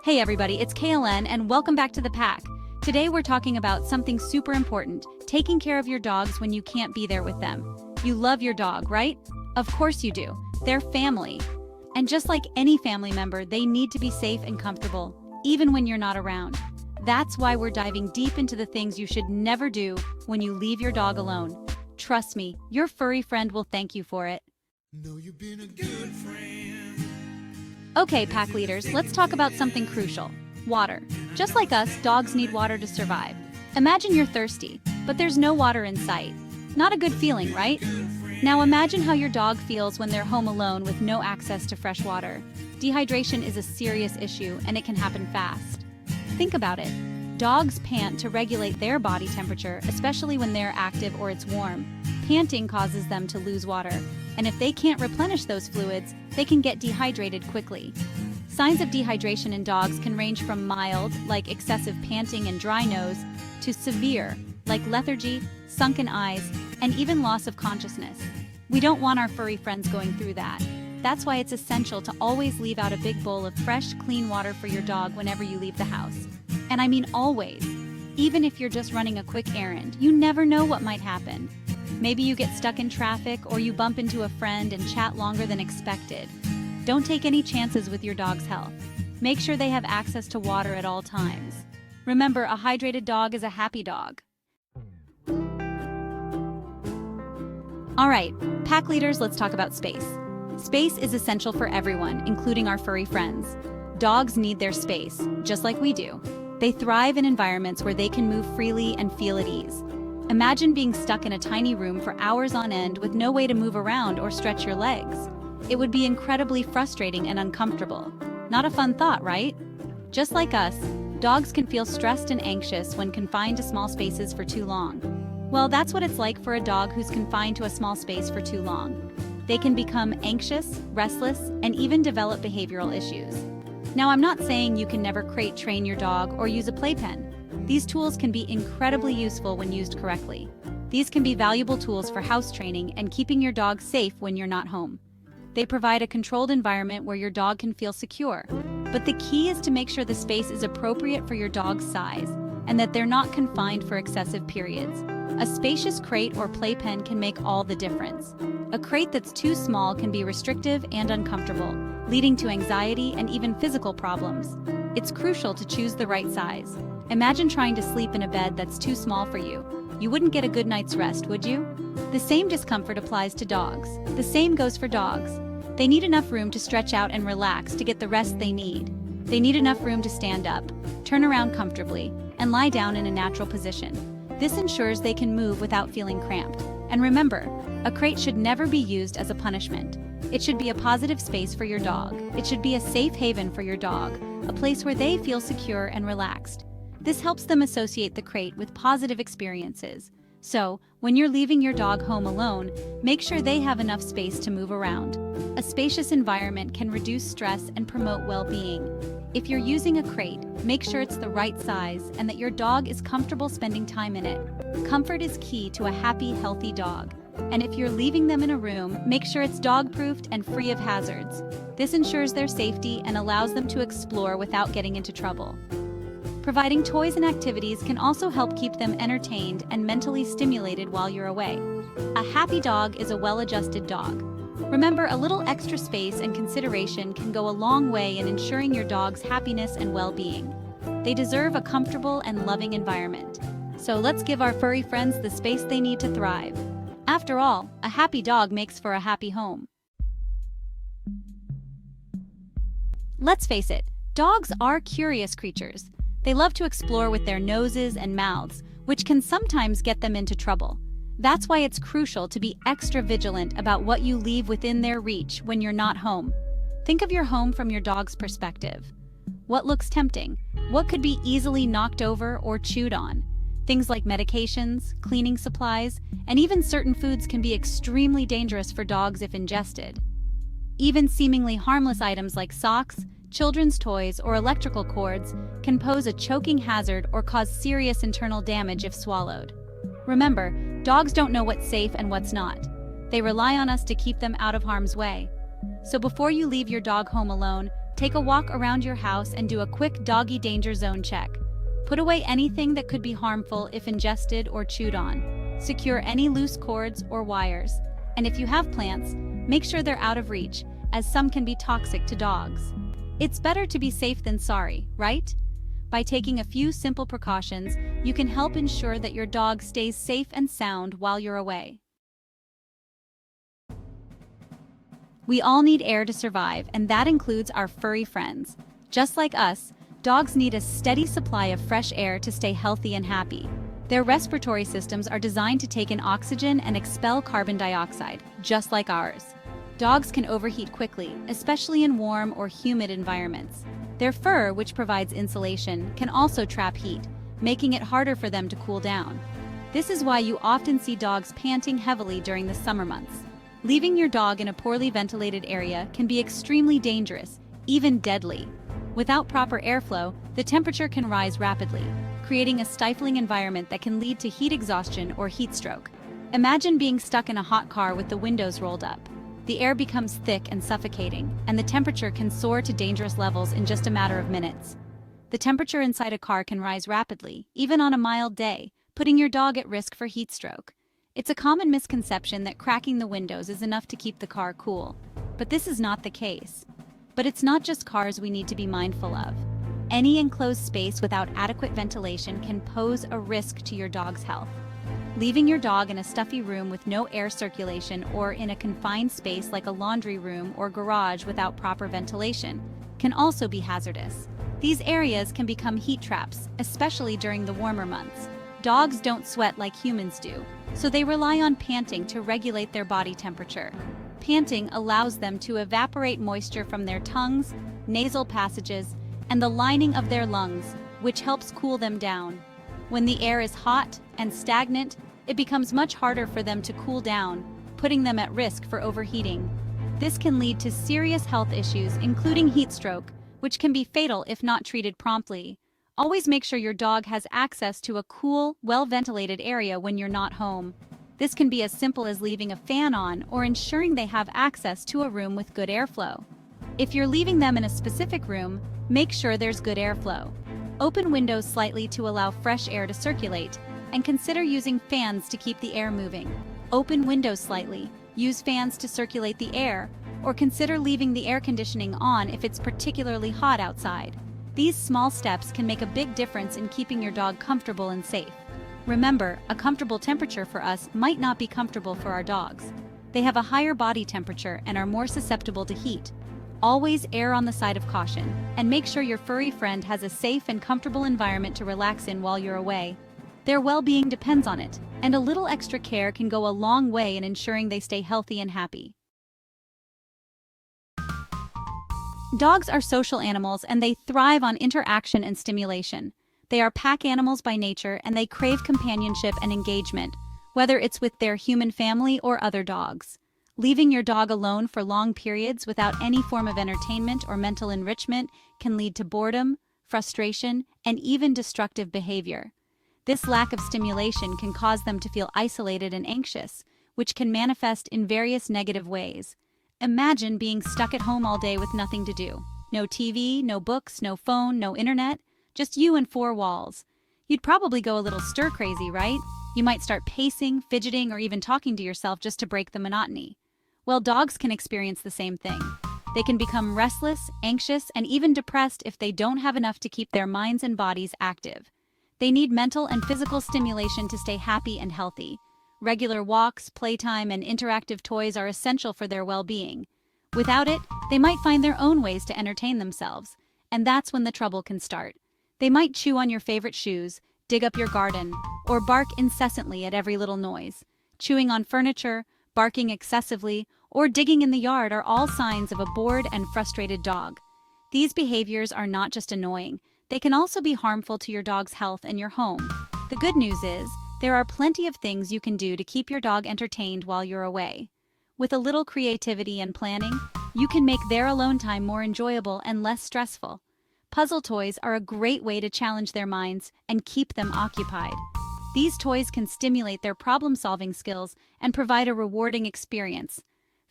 Hey everybody, it's KLN and welcome back to the pack. Today we're talking about something super important, taking care of your dogs when you can't be there with them. You love your dog, right? Of course you do. They're family. And just like any family member, they need to be safe and comfortable, even when you're not around. That's why we're diving deep into the things you should never do when you leave your dog alone. Trust me, your furry friend will thank you for it. Know you've been a good friend. Okay, pack leaders, let's talk about something crucial. Water. Just like us, dogs need water to survive. Imagine you're thirsty, but there's no water in sight. Not a good feeling, right? Now imagine how your dog feels when they're home alone with no access to fresh water. Dehydration is a serious issue, and it can happen fast. Think about it. Dogs pant to regulate their body temperature, especially when they're active or it's warm. Panting causes them to lose water, and if they can't replenish those fluids, they can get dehydrated quickly. Signs of dehydration in dogs can range from mild, like excessive panting and dry nose, to severe, like lethargy, sunken eyes, and even loss of consciousness. We don't want our furry friends going through that. That's why it's essential to always leave out a big bowl of fresh, clean water for your dog whenever you leave the house. And I mean always. Even if you're just running a quick errand, you never know what might happen. Maybe you get stuck in traffic or you bump into a friend and chat longer than expected. Don't take any chances with your dog's health. Make sure they have access to water at all times. Remember, a hydrated dog is a happy dog. Alright, pack leaders, let's talk about space. Space is essential for everyone, including our furry friends. Dogs need their space, just like we do. They thrive in environments where they can move freely and feel at ease. Imagine being stuck in a tiny room for hours on end with no way to move around or stretch your legs. It would be incredibly frustrating and uncomfortable. Not a fun thought, right? Just like us, dogs can feel stressed and anxious when confined to small spaces for too long. Well, that's what it's like for a dog who's confined to a small space for too long. They can become anxious, restless, and even develop behavioral issues. Now, I'm not saying you can never crate train your dog or use a playpen. These tools can be incredibly useful when used correctly. These can be valuable tools for house training and keeping your dog safe when you're not home. They provide a controlled environment where your dog can feel secure. But the key is to make sure the space is appropriate for your dog's size and that they're not confined for excessive periods. A spacious crate or playpen can make all the difference. A crate that's too small can be restrictive and uncomfortable, leading to anxiety and even physical problems. It's crucial to choose the right size. Imagine trying to sleep in a bed that's too small for you. You wouldn't get a good night's rest, would you? The same discomfort applies to dogs. The same goes for dogs. They need enough room to stretch out and relax to get the rest they need. They need enough room to stand up, turn around comfortably, and lie down in a natural position. This ensures they can move without feeling cramped. And remember, a crate should never be used as a punishment. It should be a positive space for your dog. It should be a safe haven for your dog, a place where they feel secure and relaxed. This helps them associate the crate with positive experiences. So, when you're leaving your dog home alone, make sure they have enough space to move around. A spacious environment can reduce stress and promote well-being. If you're using a crate, make sure it's the right size and that your dog is comfortable spending time in it. Comfort is key to a happy, healthy dog. And if you're leaving them in a room, make sure it's dog-proofed and free of hazards. This ensures their safety and allows them to explore without getting into trouble. Providing toys and activities can also help keep them entertained and mentally stimulated while you're away. A happy dog is a well-adjusted dog. Remember, a little extra space and consideration can go a long way in ensuring your dog's happiness and well-being. They deserve a comfortable and loving environment. So let's give our furry friends the space they need to thrive. After all, a happy dog makes for a happy home. Let's face it, dogs are curious creatures. They love to explore with their noses and mouths, which can sometimes get them into trouble. That's why it's crucial to be extra vigilant about what you leave within their reach when you're not home. Think of your home from your dog's perspective. What looks tempting? What could be easily knocked over or chewed on? Things like medications, cleaning supplies, and even certain foods can be extremely dangerous for dogs if ingested. Even seemingly harmless items like socks, children's toys, or electrical cords can pose a choking hazard or cause serious internal damage if swallowed. Remember, dogs don't know what's safe and what's not. They rely on us to keep them out of harm's way. So before you leave your dog home alone, Take a walk around your house and do a quick doggy danger zone check. Put away anything that could be harmful if ingested or chewed on. Secure any loose cords or wires. And if you have plants, make sure they're out of reach, as some can be toxic to dogs. It's better to be safe than sorry, right? By taking a few simple precautions, you can help ensure that your dog stays safe and sound while you're away. We all need air to survive, and that includes our furry friends. Just like us, dogs need a steady supply of fresh air to stay healthy and happy. Their respiratory systems are designed to take in oxygen and expel carbon dioxide, just like ours. Dogs can overheat quickly, especially in warm or humid environments. Their fur, which provides insulation, can also trap heat, making it harder for them to cool down. This is why you often see dogs panting heavily during the summer months. Leaving your dog in a poorly ventilated area can be extremely dangerous, even deadly. Without proper airflow, the temperature can rise rapidly, creating a stifling environment that can lead to heat exhaustion or heat stroke. Imagine being stuck in a hot car with the windows rolled up. The air becomes thick and suffocating, and the temperature can soar to dangerous levels in just a matter of minutes. The temperature inside a car can rise rapidly, even on a mild day, putting your dog at risk for heat stroke. It's a common misconception that cracking the windows is enough to keep the car cool, but this is not the case. But it's not just cars we need to be mindful of. Any enclosed space without adequate ventilation can pose a risk to your dog's health. Leaving your dog in a stuffy room with no air circulation or in a confined space like a laundry room or garage without proper ventilation can also be hazardous. These areas can become heat traps, especially during the warmer months. Dogs don't sweat like humans do, so they rely on panting to regulate their body temperature. Panting allows them to evaporate moisture from their tongues, nasal passages, and the lining of their lungs, which helps cool them down. When the air is hot and stagnant, it becomes much harder for them to cool down, putting them at risk for overheating. This can lead to serious health issues, including heat stroke, which can be fatal if not treated promptly. Always make sure your dog has access to a cool, well-ventilated area when you're not home. This can be as simple as leaving a fan on or ensuring they have access to a room with good airflow. If you're leaving them in a specific room, make sure there's good airflow. Open windows slightly to allow fresh air to circulate, and consider using fans to keep the air moving. Open windows slightly, use fans to circulate the air, or consider leaving the air conditioning on if it's particularly hot outside. These small steps can make a big difference in keeping your dog comfortable and safe. Remember, a comfortable temperature for us might not be comfortable for our dogs. They have a higher body temperature and are more susceptible to heat. Always err on the side of caution, and make sure your furry friend has a safe and comfortable environment to relax in while you're away. Their well-being depends on it, and a little extra care can go a long way in ensuring they stay healthy and happy. Dogs are social animals, and they thrive on interaction and stimulation. They are pack animals by nature, and they crave companionship and engagement, whether it's with their human family or other dogs. Leaving your dog alone for long periods without any form of entertainment or mental enrichment can lead to boredom, frustration, and even destructive behavior. This lack of stimulation can cause them to feel isolated and anxious, which can manifest in various negative ways. Imagine being stuck at home all day with nothing to do. No TV, no books, no phone, no internet, just you and four walls. You'd probably go a little stir-crazy, right? You might start pacing, fidgeting, or even talking to yourself just to break the monotony. Well, dogs can experience the same thing. They can become restless, anxious, and even depressed if they don't have enough to keep their minds and bodies active. They need mental and physical stimulation to stay happy and healthy. Regular walks, playtime, and interactive toys are essential for their well-being. Without it, they might find their own ways to entertain themselves, and that's when the trouble can start. They might chew on your favorite shoes, dig up your garden, or bark incessantly at every little noise. Chewing on furniture, barking excessively, or digging in the yard are all signs of a bored and frustrated dog. These behaviors are not just annoying, they can also be harmful to your dog's health and your home. The good news is, there are plenty of things you can do to keep your dog entertained while you're away. With a little creativity and planning, you can make their alone time more enjoyable and less stressful. Puzzle toys are a great way to challenge their minds and keep them occupied. These toys can stimulate their problem-solving skills and provide a rewarding experience.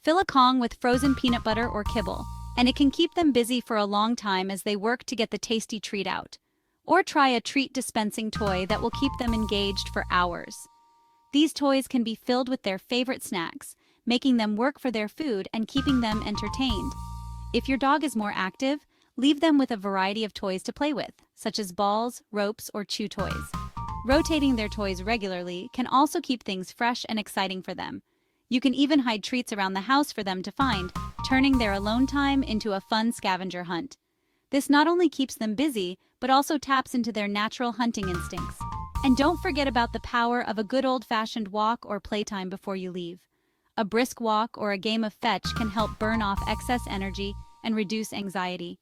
Fill a Kong with frozen peanut butter or kibble, and it can keep them busy for a long time as they work to get the tasty treat out. Or try a treat dispensing toy that will keep them engaged for hours. These toys can be filled with their favorite snacks, making them work for their food and keeping them entertained. If your dog is more active, leave them with a variety of toys to play with, such as balls, ropes, or chew toys. Rotating their toys regularly can also keep things fresh and exciting for them. You can even hide treats around the house for them to find, turning their alone time into a fun scavenger hunt. This not only keeps them busy, but also taps into their natural hunting instincts. And don't forget about the power of a good old-fashioned walk or playtime before you leave. A brisk walk or a game of fetch can help burn off excess energy and reduce anxiety.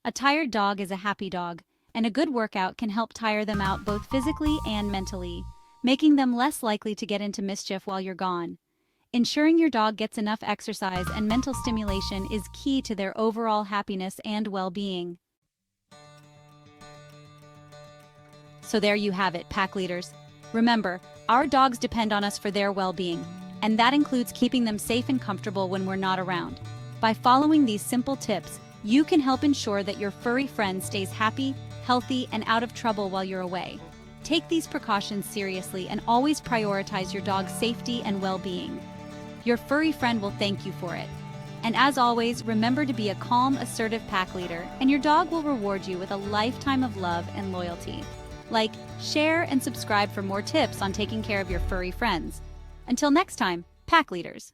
A tired dog is a happy dog, and a good workout can help tire them out both physically and mentally, making them less likely to get into mischief while you're gone. Ensuring your dog gets enough exercise and mental stimulation is key to their overall happiness and well-being. So there you have it, pack leaders. Remember, our dogs depend on us for their well-being, and that includes keeping them safe and comfortable when we're not around. By following these simple tips, you can help ensure that your furry friend stays happy, healthy, and out of trouble while you're away. Take these precautions seriously and always prioritize your dog's safety and well-being. Your furry friend will thank you for it. And as always, remember to be a calm, assertive pack leader, and your dog will reward you with a lifetime of love and loyalty. Like, share, and subscribe for more tips on taking care of your furry friends. Until next time, pack leaders.